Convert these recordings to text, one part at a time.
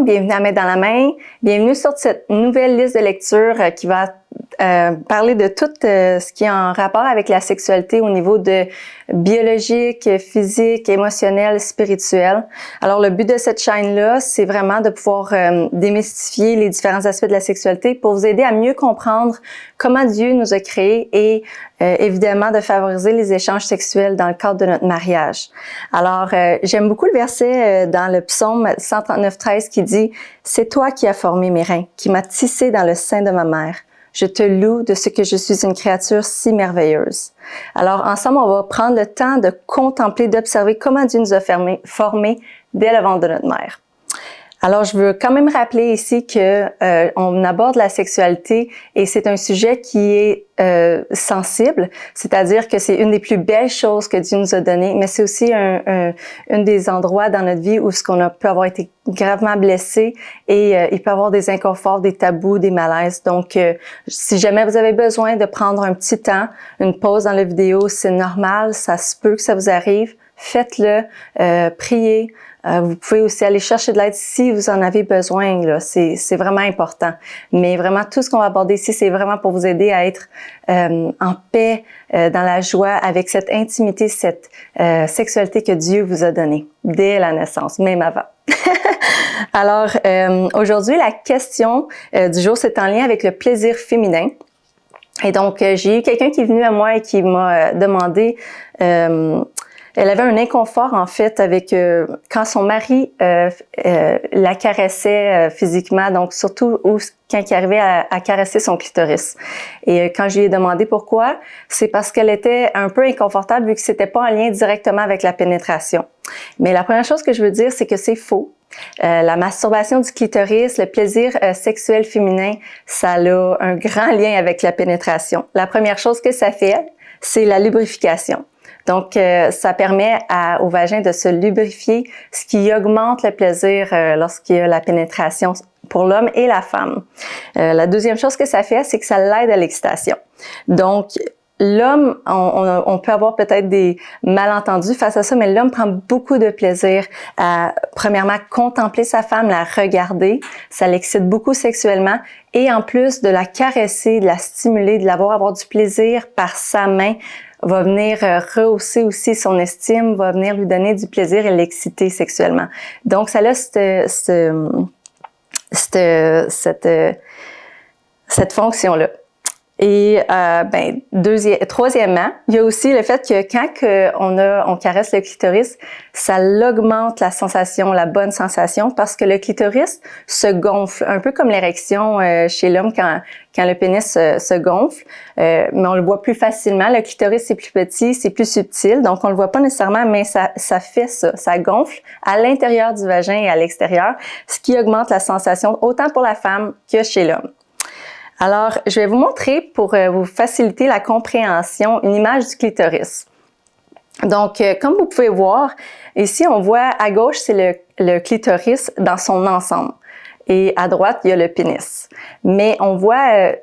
bienvenue à Main dans la main. Bienvenue sur cette nouvelle liste de lecture qui va parler de tout ce qui est en rapport avec la sexualité au niveau de biologique, physique, émotionnel, spirituel. Alors, le but de cette chaîne-là, c'est vraiment de pouvoir démystifier les différents aspects de la sexualité pour vous aider à mieux comprendre comment Dieu nous a créés et évidemment de favoriser les échanges sexuels dans le cadre de notre mariage. Alors, j'aime beaucoup le verset dans le psaume 139:13 qui dit « C'est toi qui as formé mes reins, qui m'as tissé dans le sein de ma mère. Je te loue de ce que je suis une créature si merveilleuse. » Alors, ensemble, on va prendre le temps de contempler, d'observer comment Dieu nous a formés dès le ventre de notre mère. Alors, je veux quand même rappeler ici que on aborde la sexualité et c'est un sujet qui est sensible, c'est-à-dire que c'est une des plus belles choses que Dieu nous a données, mais c'est aussi un des endroits dans notre vie où peut avoir été gravement blessé et il peut y avoir des inconforts, des tabous, des malaises. Donc, si jamais vous avez besoin de prendre un petit temps, une pause dans la vidéo, c'est normal, ça se peut que ça vous arrive, faites-le, priez. Vous pouvez aussi aller chercher de l'aide si vous en avez besoin, là. C'est vraiment important. Mais vraiment, tout ce qu'on va aborder ici, c'est vraiment pour vous aider à être en paix, dans la joie, avec cette intimité, cette sexualité que Dieu vous a donnée dès la naissance, même avant. Alors, aujourd'hui, la question du jour, c'est en lien avec le plaisir féminin. Et donc, j'ai eu quelqu'un qui est venu à moi et qui m'a demandé... elle avait un inconfort, en fait, avec quand son mari la caressait physiquement, donc surtout quand il arrivait à caresser son clitoris. Et quand je lui ai demandé pourquoi, c'est parce qu'elle était un peu inconfortable vu que c'était pas en lien directement avec la pénétration. Mais la première chose que je veux dire, c'est que c'est faux. La masturbation du clitoris, le plaisir sexuel féminin, ça a un grand lien avec la pénétration. La première chose que ça fait, c'est la lubrification. Donc, ça permet au vagin de se lubrifier, ce qui augmente le plaisir lorsqu'il y a la pénétration pour l'homme et la femme. La deuxième chose que ça fait, c'est que ça l'aide à l'excitation. Donc, l'homme, on peut avoir peut-être des malentendus face à ça, mais l'homme prend beaucoup de plaisir à, premièrement, contempler sa femme, la regarder. Ça l'excite beaucoup sexuellement. Et en plus de la caresser, de la stimuler, de avoir du plaisir par sa main, va venir rehausser aussi son estime, va venir lui donner du plaisir et l'exciter sexuellement. Donc, ça a cette fonction-là. Et troisièmement, il y a aussi le fait que quand on caresse le clitoris, ça augmente la sensation, la bonne sensation, parce que le clitoris se gonfle, un peu comme l'érection chez l'homme quand le pénis se gonfle, mais on le voit plus facilement. Le clitoris, c'est plus petit, c'est plus subtil, donc on le voit pas nécessairement, mais ça fait ça gonfle à l'intérieur du vagin et à l'extérieur, ce qui augmente la sensation autant pour la femme que chez l'homme. Alors, je vais vous montrer, pour vous faciliter la compréhension, une image du clitoris. Donc, comme vous pouvez voir, ici, on voit à gauche, c'est le clitoris dans son ensemble. Et à droite, il y a le pénis. Mais on voit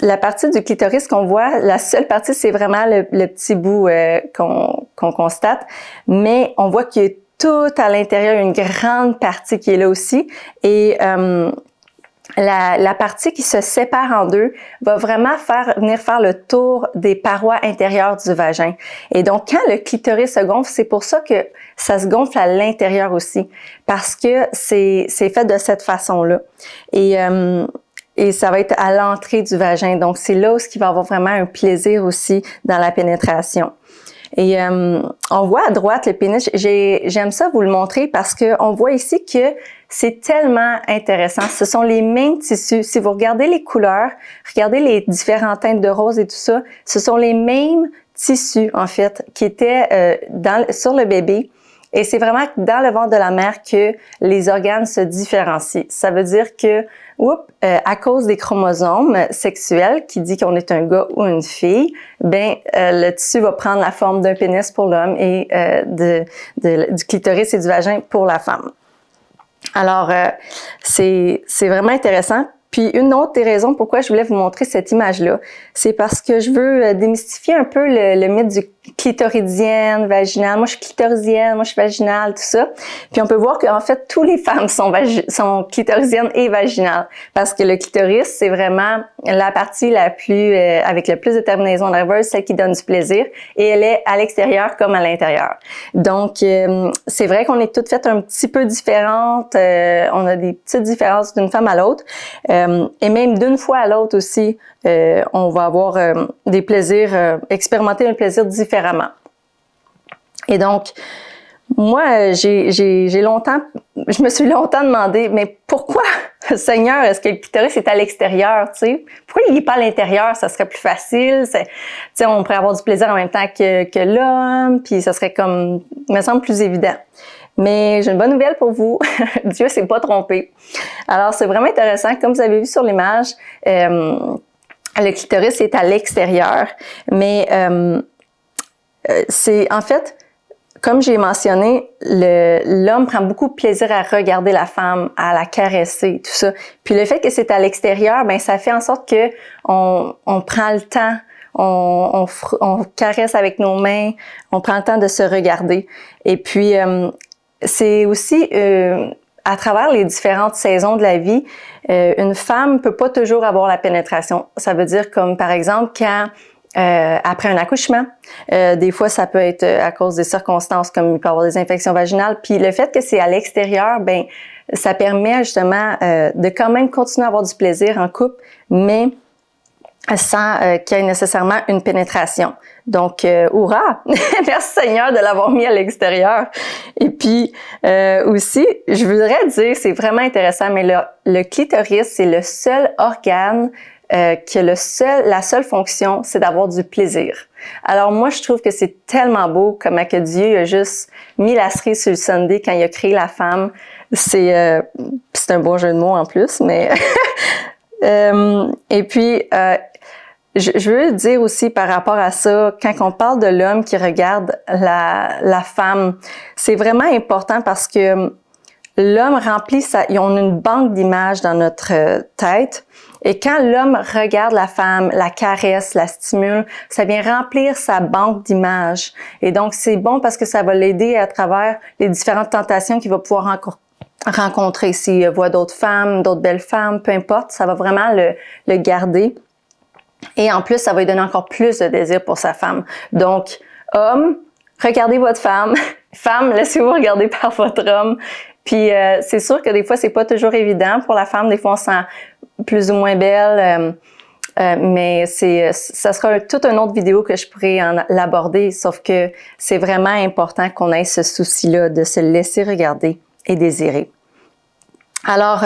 la partie du clitoris qu'on voit, la seule partie, c'est vraiment le petit bout qu'on constate. Mais on voit qu'il y a tout à l'intérieur, une grande partie qui est là aussi. Et la partie qui se sépare en deux va vraiment venir faire le tour des parois intérieures du vagin. Et donc, quand le clitoris se gonfle, c'est pour ça que ça se gonfle à l'intérieur aussi, parce que c'est fait de cette façon-là. Et ça va être à l'entrée du vagin. Donc, c'est là où il va y avoir vraiment un plaisir aussi dans la pénétration. Et on voit à droite le pénis. J'aime ça vous le montrer parce que on voit ici que c'est tellement intéressant. Ce sont les mêmes tissus. Si vous regardez les couleurs, regardez les différentes teintes de rose et tout ça, ce sont les mêmes tissus en fait qui étaient sur le bébé. Et c'est vraiment dans le ventre de la mère que les organes se différencient. Ça veut dire que, à cause des chromosomes sexuels, qui dit qu'on est un gars ou une fille, le tissu va prendre la forme d'un pénis pour l'homme et du clitoris et du vagin pour la femme. Alors, c'est vraiment intéressant. Puis une autre des raisons pourquoi je voulais vous montrer cette image-là, c'est parce que je veux démystifier un peu le mythe clitoridienne, vaginale. Moi, je suis clitoridienne, moi, je suis vaginale, tout ça. Puis on peut voir qu'en fait, toutes les femmes sont clitoridiennes et vaginales. Parce que le clitoris, c'est vraiment la partie la plus, avec le plus de terminaisons nerveuses, celle qui donne du plaisir. Et elle est à l'extérieur comme à l'intérieur. Donc, c'est vrai qu'on est toutes faites un petit peu différentes. On a des petites différences d'une femme à l'autre. Et même d'une fois à l'autre aussi, on va avoir des plaisirs, expérimenter un plaisir différemment. Et donc, moi, je me suis longtemps demandé, mais pourquoi, Seigneur, est-ce que le clitoris est à l'extérieur, tu sais? Pourquoi il n'est pas à l'intérieur? Ça serait plus facile. Tu sais, on pourrait avoir du plaisir en même temps que l'homme, puis ça serait comme, il me semble, plus évident. Mais j'ai une bonne nouvelle pour vous. Dieu s'est pas trompé. Alors, c'est vraiment intéressant. Comme vous avez vu sur l'image, le clitoris est à l'extérieur, mais c'est en fait, comme j'ai mentionné, l'homme prend beaucoup de plaisir à regarder la femme, à la caresser, tout ça. Puis le fait que c'est à l'extérieur, ben ça fait en sorte que on prend le temps, on caresse avec nos mains, on prend le temps de se regarder. Et puis c'est aussi à travers les différentes saisons de la vie, une femme peut pas toujours avoir la pénétration. Ça veut dire comme par exemple quand après un accouchement, des fois ça peut être à cause des circonstances comme il peut y avoir des infections vaginales. Puis le fait que c'est à l'extérieur, ben ça permet justement de quand même continuer à avoir du plaisir en couple, mais sans qu'il y ait nécessairement une pénétration. Donc, hurrah! Merci Seigneur de l'avoir mis à l'extérieur. Et puis, aussi, je voudrais dire, c'est vraiment intéressant, mais le clitoris, c'est le seul organe que la seule fonction, c'est d'avoir du plaisir. Alors moi, je trouve que c'est tellement beau comment que Dieu a juste mis la cerise sur le sundae quand il a créé la femme. C'est un bon jeu de mots en plus, mais... et puis... Je veux dire aussi par rapport à ça, quand on parle de l'homme qui regarde la femme, c'est vraiment important parce que l'homme remplit on a une banque d'images dans notre tête. Et quand l'homme regarde la femme, la caresse, la stimule, ça vient remplir sa banque d'images. Et donc, c'est bon parce que ça va l'aider à travers les différentes tentations qu'il va pouvoir rencontrer. S'il voit d'autres femmes, d'autres belles femmes, peu importe, ça va vraiment le garder. Et en plus, ça va lui donner encore plus de désir pour sa femme. Donc, homme, regardez votre femme. Femme, laissez-vous regarder par votre homme. Puis, c'est sûr que des fois, c'est pas toujours évident pour la femme. Des fois, on se sent plus ou moins belle. Mais ça sera toute une autre vidéo que je pourrais l'aborder. Sauf que c'est vraiment important qu'on ait ce souci-là de se laisser regarder et désirer. Alors,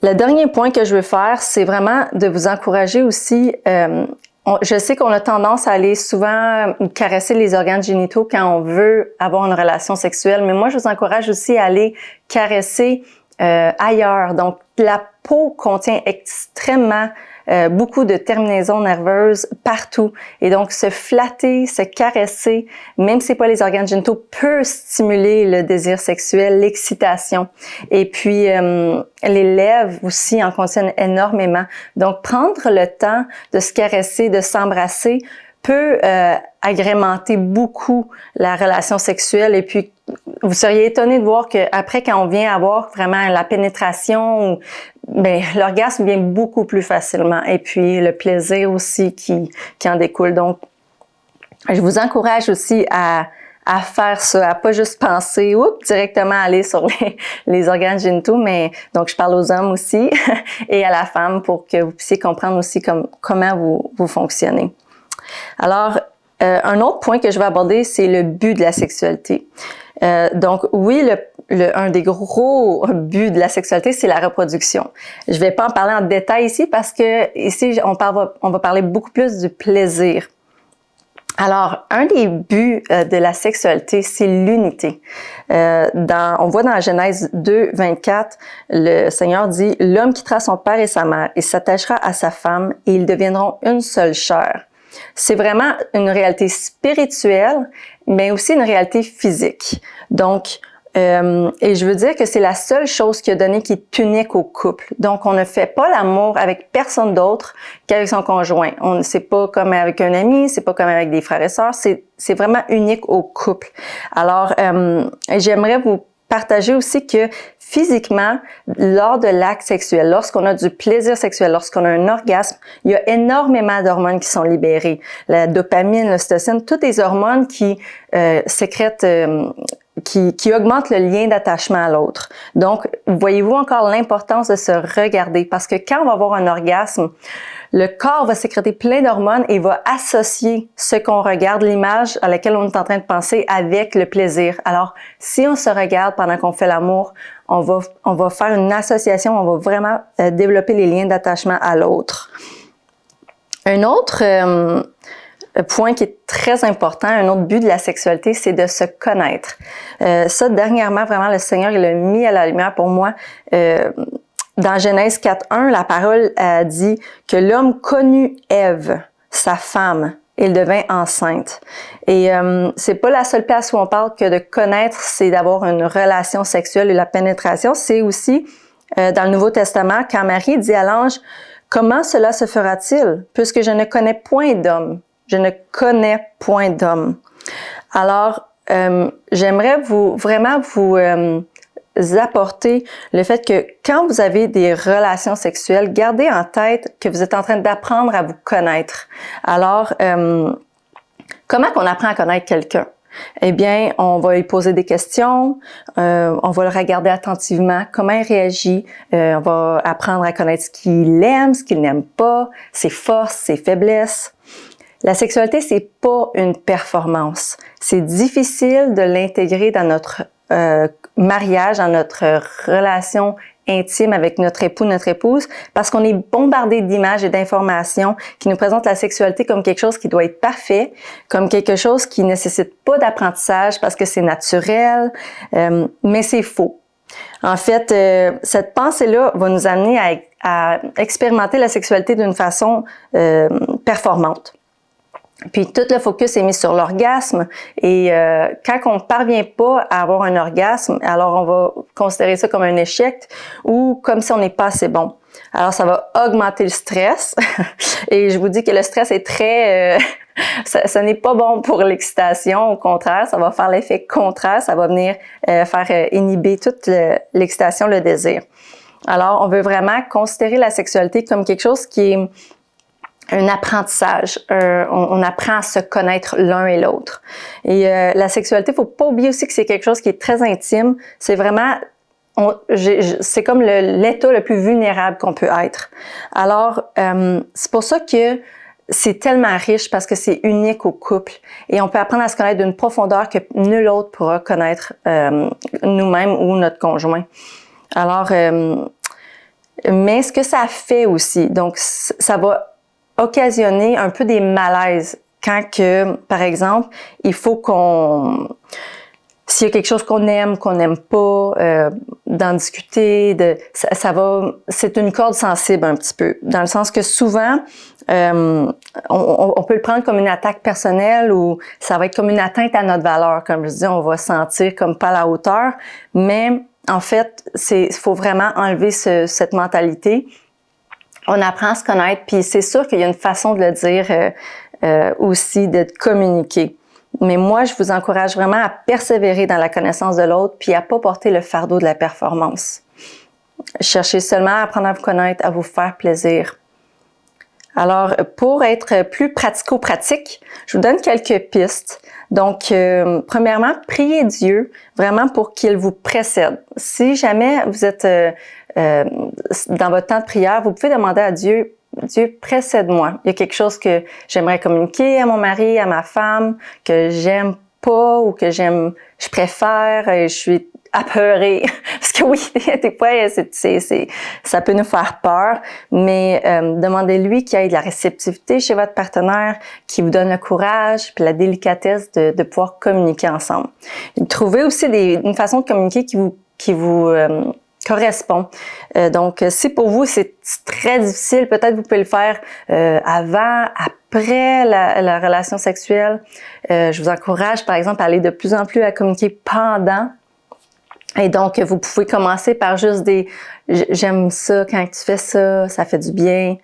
le dernier point que je veux faire, c'est vraiment de vous encourager aussi. Je sais qu'on a tendance à aller souvent caresser les organes génitaux quand on veut avoir une relation sexuelle, mais moi, je vous encourage aussi à aller caresser ailleurs. Donc, la peau contient extrêmement beaucoup de terminaisons nerveuses partout. Et donc, se flatter, se caresser, même si c'est pas les organes génitaux, peut stimuler le désir sexuel, l'excitation. Et puis, les lèvres aussi en contiennent énormément. Donc, prendre le temps de se caresser, de s'embrasser, peut agrémenter beaucoup la relation sexuelle. Et puis, vous seriez étonné de voir que après, quand on vient avoir vraiment la pénétration, ben l'orgasme vient beaucoup plus facilement. Et puis, le plaisir aussi qui en découle. Donc, je vous encourage aussi à faire ça, à pas juste penser, directement aller sur les organes génitaux, mais donc je parle aux hommes aussi et à la femme pour que vous puissiez comprendre aussi comment vous fonctionnez. Alors, un autre point que je vais aborder, c'est le but de la sexualité. Donc, oui, un des gros buts de la sexualité, c'est la reproduction. Je vais pas en parler en détail ici parce que ici, on va parler beaucoup plus du plaisir. Alors, un des buts de la sexualité, c'est l'unité. On voit dans Genèse 2, 24, le Seigneur dit « L'homme quittera son père et sa mère et s'attachera à sa femme et ils deviendront une seule chair. » C'est vraiment une réalité spirituelle, mais aussi une réalité physique. Donc, Et je veux dire que c'est la seule chose qu'il a donnée qui est unique au couple. Donc, on ne fait pas l'amour avec personne d'autre qu'avec son conjoint. C'est pas comme avec un ami, c'est pas comme avec des frères et sœurs, c'est vraiment unique au couple. Alors, j'aimerais vous partager aussi que physiquement, lors de l'acte sexuel, lorsqu'on a du plaisir sexuel, lorsqu'on a un orgasme, il y a énormément d'hormones qui sont libérées. La dopamine, l'ocytocine, toutes les hormones qui sécrètent, qui augmentent le lien d'attachement à l'autre. Donc, voyez-vous encore l'importance de se regarder parce que quand on va avoir un orgasme, le corps va sécréter plein d'hormones et va associer ce qu'on regarde, l'image à laquelle on est en train de penser avec le plaisir. Alors, si on se regarde pendant qu'on fait l'amour, on va faire une association, on va vraiment développer les liens d'attachement à l'autre. Un autre point qui est très important, un autre but de la sexualité, c'est de se connaître. Ça, dernièrement, vraiment, le Seigneur, il l'a mis à la lumière pour moi. Dans Genèse 4.1, la parole dit que l'homme connut Ève, sa femme, et il devint enceinte. Et c'est pas la seule place où on parle que de connaître, c'est d'avoir une relation sexuelle et la pénétration. C'est aussi dans le Nouveau Testament, quand Marie dit à l'ange, « Comment cela se fera-t-il, puisque je ne connais point d'homme? Je ne connais point d'homme. » Alors, j'aimerais vous apporter le fait que quand vous avez des relations sexuelles, gardez en tête que vous êtes en train d'apprendre à vous connaître. Alors, comment qu'on apprend à connaître quelqu'un? Eh bien, on va lui poser des questions, on va le regarder attentivement, comment il réagit, on va apprendre à connaître ce qu'il aime, ce qu'il n'aime pas, ses forces, ses faiblesses. La sexualité, c'est pas une performance. C'est difficile de l'intégrer dans notre mariage, dans notre relation intime avec notre époux, notre épouse, parce qu'on est bombardé d'images et d'informations qui nous présentent la sexualité comme quelque chose qui doit être parfait, comme quelque chose qui nécessite pas d'apprentissage parce que c'est naturel, mais c'est faux. En fait, cette pensée-là va nous amener à expérimenter la sexualité d'une façon performante. Puis tout le focus est mis sur l'orgasme et quand on ne parvient pas à avoir un orgasme, alors on va considérer ça comme un échec ou comme si on n'est pas assez bon. Alors ça va augmenter le stress et je vous dis que le stress est très... ça n'est pas bon pour l'excitation, au contraire, ça va faire l'effet contraire, ça va venir faire inhiber toute l'excitation, le désir. Alors on veut vraiment considérer la sexualité comme quelque chose qui est un apprentissage. On apprend à se connaître l'un et l'autre. Et la sexualité, faut pas oublier aussi que c'est quelque chose qui est très intime. C'est vraiment, c'est comme l'état le plus vulnérable qu'on peut être. Alors, c'est pour ça que c'est tellement riche parce que c'est unique au couple. Et on peut apprendre à se connaître d'une profondeur que nul autre pourra connaître nous-mêmes ou notre conjoint. Alors, mais ce que ça fait aussi, donc ça va occasionner un peu des malaises quand que, par exemple, il faut s'il y a quelque chose qu'on n'aime pas, d'en discuter, c'est une corde sensible un petit peu, dans le sens que souvent, on peut le prendre comme une attaque personnelle ou ça va être comme une atteinte à notre valeur, comme je dis, on va se sentir comme pas à la hauteur, mais en fait, il faut vraiment enlever cette mentalité. On apprend à se connaître, puis c'est sûr qu'il y a une façon de le dire aussi, de communiquer. Mais moi, je vous encourage vraiment à persévérer dans la connaissance de l'autre, puis à pas porter le fardeau de la performance. Cherchez seulement à apprendre à vous connaître, à vous faire plaisir. Alors, pour être plus pratico-pratique, je vous donne quelques pistes. Donc, premièrement, priez Dieu vraiment pour qu'il vous précède. Si jamais vous êtes dans votre temps de prière, vous pouvez demander à Dieu, Dieu, précède-moi. Il y a quelque chose que j'aimerais communiquer à mon mari, à ma femme, que j'aime pas ou que je préfère, et je suis apeurée. Parce que oui, des fois, ça peut nous faire peur, mais demandez-lui qu'il y ait de la réceptivité chez votre partenaire, qui vous donne le courage puis la délicatesse de pouvoir communiquer ensemble. Trouvez aussi une façon de communiquer qui vous correspond. Donc, si pour vous c'est très difficile, peut-être vous pouvez le faire avant, après la relation sexuelle. Je vous encourage, par exemple, à aller de plus en plus à communiquer pendant. Et donc, vous pouvez commencer par juste des « j'aime ça quand tu fais ça, ça fait du bien ».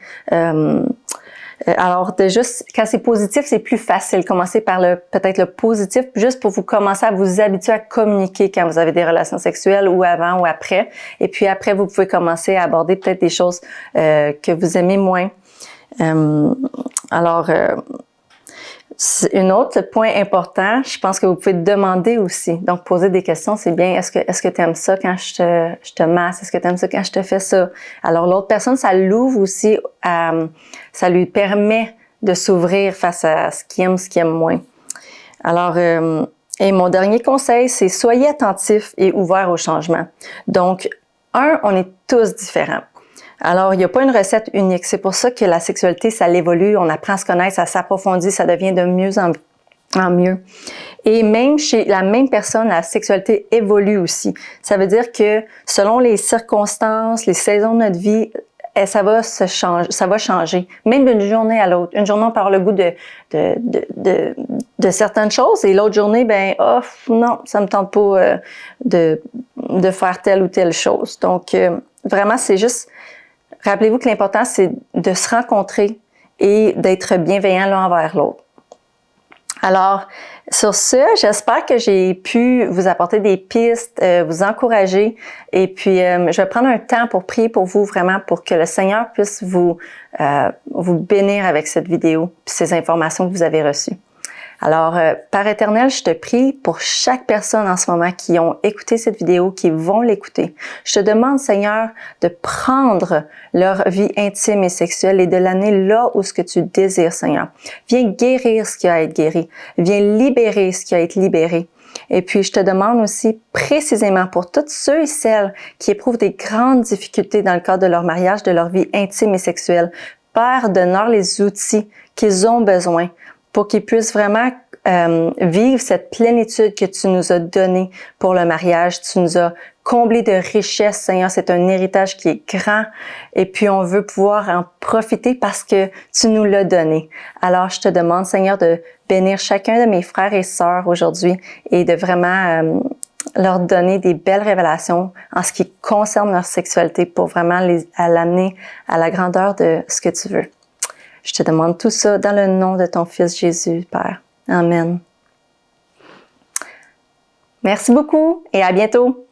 Alors, quand c'est positif, c'est plus facile. Commencer par peut-être le positif, juste pour vous commencer à vous habituer à communiquer quand vous avez des relations sexuelles ou avant ou après. Et puis après, vous pouvez commencer à aborder peut-être des choses que vous aimez moins. Un autre point important, je pense que vous pouvez demander aussi. Donc, poser des questions, c'est bien. Est-ce que tu aimes ça quand je te masse? Est-ce que tu aimes ça quand je te fais ça? Alors, l'autre personne, ça l'ouvre aussi ça lui permet de s'ouvrir face à ce qu'il aime moins. Alors, et mon dernier conseil, c'est soyez attentifs et ouverts au changement. Donc, on est tous différents. Alors, il n'y a pas une recette unique. C'est pour ça que la sexualité, ça l'évolue, on apprend à se connaître, ça s'approfondit, ça devient de mieux en mieux. Et même chez la même personne, la sexualité évolue aussi. Ça veut dire que selon les circonstances, les saisons de notre vie, ça va changer. Même d'une journée à l'autre. Une journée, on peut avoir le goût de certaines choses et l'autre journée, non, ça me tente pas de faire telle ou telle chose. Donc, vraiment, c'est juste... Rappelez-vous que l'important, c'est de se rencontrer et d'être bienveillant l'un envers l'autre. Alors, sur ce, j'espère que j'ai pu vous apporter des pistes, vous encourager. Et puis, je vais prendre un temps pour prier pour vous, vraiment, pour que le Seigneur puisse vous bénir avec cette vidéo et ces informations que vous avez reçues. Alors, Père éternel, je te prie pour chaque personne en ce moment qui ont écouté cette vidéo, qui vont l'écouter. Je te demande, Seigneur, de prendre leur vie intime et sexuelle et de l'amener là où ce que tu désires, Seigneur. Viens guérir ce qui a à être guéri. Viens libérer ce qui a à être libéré. Et puis, je te demande aussi précisément pour toutes ceux et celles qui éprouvent des grandes difficultés dans le cadre de leur mariage, de leur vie intime et sexuelle. Père, donne-leur les outils qu'ils ont besoin pour qu'ils puissent vraiment vivre cette plénitude que tu nous as donnée pour le mariage. Tu nous as comblés de richesses, Seigneur. C'est un héritage qui est grand et puis on veut pouvoir en profiter parce que tu nous l'as donné. Alors, je te demande, Seigneur, de bénir chacun de mes frères et sœurs aujourd'hui et de vraiment leur donner des belles révélations en ce qui concerne leur sexualité pour vraiment l'amener à la grandeur de ce que tu veux. Je te demande tout ça dans le nom de ton Fils Jésus, Père. Amen. Merci beaucoup et à bientôt.